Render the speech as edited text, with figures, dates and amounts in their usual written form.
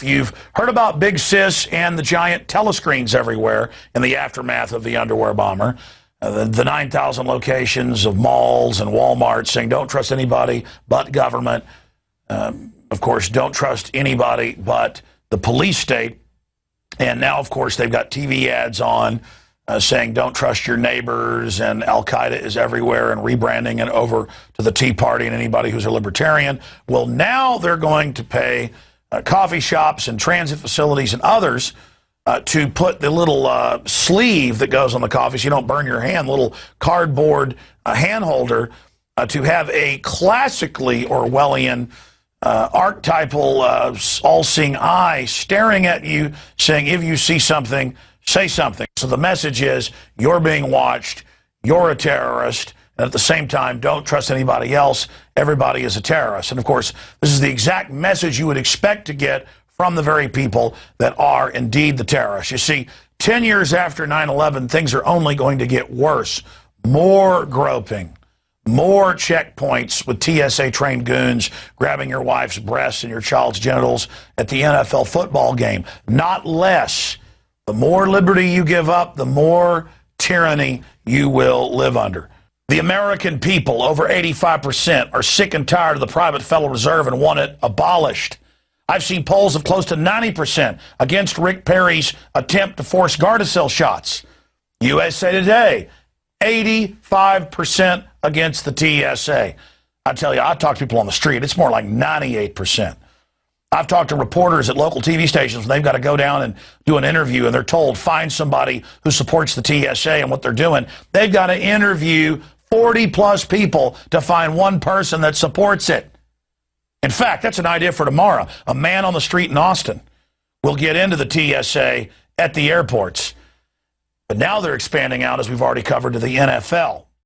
enough. You've heard about Big Sis and the giant telescreens everywhere in the aftermath of the underwear bomber. The 9,000 locations of malls and Walmart saying don't trust anybody but government. Of course, don't trust anybody but the police state. And now, of course, they've got TV ads on saying don't trust your neighbors, and Al-Qaeda is everywhere, and rebranding it over to the Tea Party and anybody who's a libertarian. Well, now they're going to pay coffee shops and transit facilities and others to put the little sleeve that goes on the coffee so you don't burn your hand, little cardboard hand holder, to have a classically Orwellian archetypal all-seeing eye staring at you saying, if you see something, say something. So the message is, you're being watched, you're a terrorist, and at the same time, don't trust anybody else, everybody is a terrorist. And of course, this is the exact message you would expect to get from the very people that are indeed the terrorists. You see, 10 years after 9/11, things are only going to get worse. More groping, more checkpoints with TSA-trained goons grabbing your wife's breasts and your child's genitals at the NFL football game. Not less. The more liberty you give up, the more tyranny you will live under. The American people, over 85%, are sick and tired of the private Federal Reserve and want it abolished. I've seen polls of close to 90% against Rick Perry's attempt to force Gardasil shots. USA Today, 85% against the TSA. I tell you, I talk to people on the street, it's more like 98%. I've talked to reporters at local TV stations when they've got to go down and do an interview, and they're told, find somebody who supports the TSA and what they're doing. They've got to interview 40-plus people to find one person that supports it. In fact, that's an idea for tomorrow. A man on the street in Austin will get into the TSA at the airports. But now they're expanding out, as we've already covered, to the NFL.